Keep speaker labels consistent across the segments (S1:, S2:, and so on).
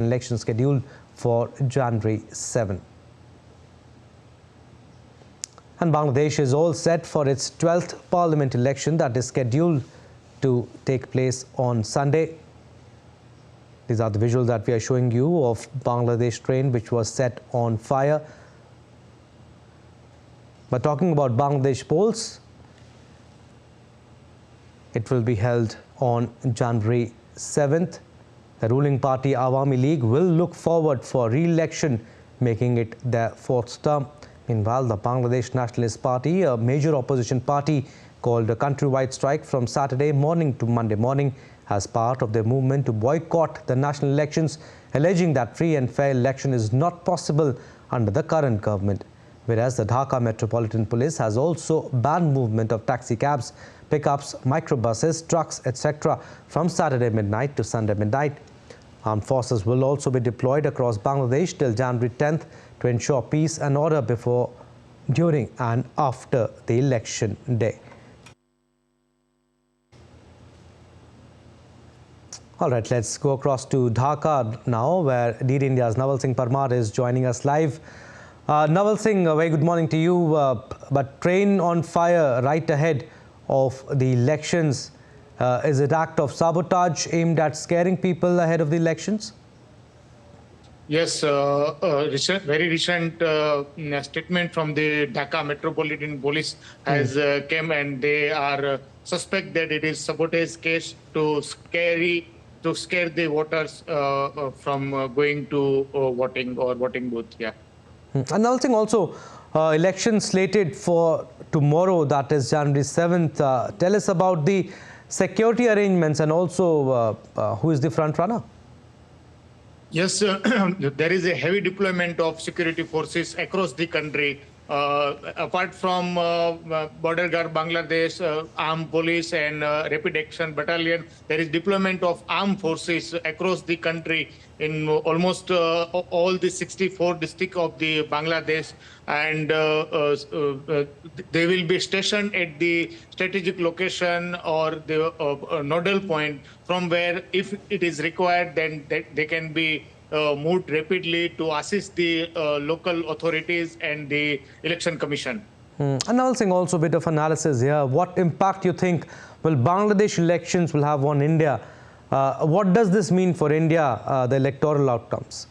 S1: election scheduled for January 7. And Bangladesh is all set for its 12th parliament election that is scheduled to take place on Sunday. These are the visuals that we are showing you of Bangladesh train which was set on fire. But talking about Bangladesh polls, it will be held on January 7th. The ruling party Awami League will look forward for re-election, making it their fourth term. Meanwhile, the Bangladesh Nationalist Party, a major opposition party, called a countrywide strike from Saturday morning to Monday morning as part of their movement to boycott the national elections, alleging that free and fair election is not possible under the current government. Whereas the Dhaka Metropolitan Police has also banned movement of taxi cabs, pickups, microbuses, trucks, etc. from Saturday midnight to Sunday midnight. Armed forces will also be deployed across Bangladesh till January 10th to ensure peace and order before, during and after the election day. All right, let's go across to Dhaka now, where DD India's Navalsang Parmar is joining us live. Navalsang, a very good morning to you. But train on fire right ahead of the elections. Is it an act of sabotage aimed at scaring people ahead of the elections?
S2: Yes, very recent statement from the Dhaka Metropolitan Police has came, and they are suspect that it is sabotage case to scare the voters from going to voting or voting booth. Yeah.
S1: And Navalsang, also election slated for tomorrow, that is January 7th. Tell us about the security arrangements and also who is the front runner?
S2: Yes, there is a heavy deployment of security forces across the country. Apart from Border Guard Bangladesh, Armed Police and Rapid Action Battalion, there is deployment of armed forces across the country in almost all the 64 districts of the Bangladesh, and they will be stationed at the strategic location or the nodal point from where, if it is required, then they can be moved rapidly to assist the local authorities and the election commission.
S1: And Navalsang, also a bit of analysis here. What impact you think will Bangladesh elections will have on India? What does this mean for India, the electoral outcomes?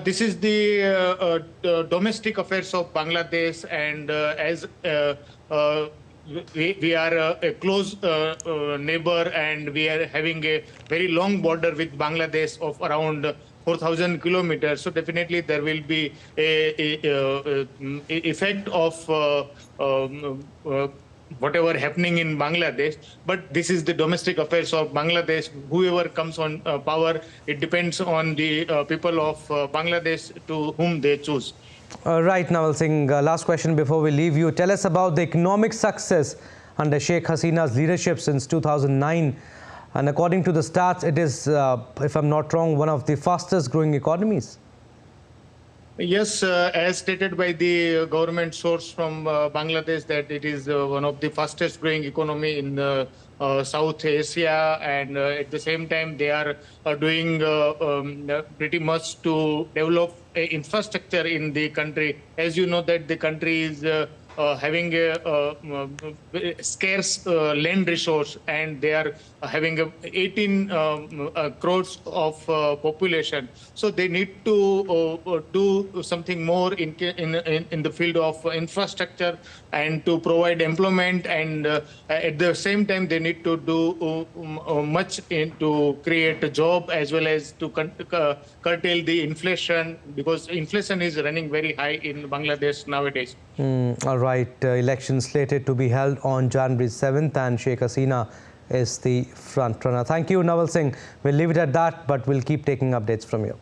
S2: This is the domestic affairs of Bangladesh, and as we are a close neighbor, and we are having a very long border with Bangladesh of around 4,000 kilometers. So definitely there will be a effect of whatever happening in Bangladesh. But this is the domestic affairs of Bangladesh. Whoever comes on power, it depends on the people of Bangladesh to whom they choose.
S1: Right, Navalsang, last question before we leave you. Tell us about the economic success under Sheikh Hasina's leadership since 2009. And according to the stats, it is, if I'm not wrong, one of the fastest growing economies.
S2: Yes, as stated by the government source from Bangladesh, that it is one of the fastest growing economy in South Asia, and at the same time they are doing pretty much to develop infrastructure in the country. As you know that the country is having a scarce land resource, and they are having 18 crores of population. So they need to do something more in the field of infrastructure and to provide employment, and at the same time they need to do much to create a job as well as to curtail the inflation, because inflation is running very high in Bangladesh nowadays.
S1: All right, elections slated to be held on January 7th, and Sheikh Hasina is the front runner. Thank you, Navalsang. We'll leave it at that, but we'll keep taking updates from you.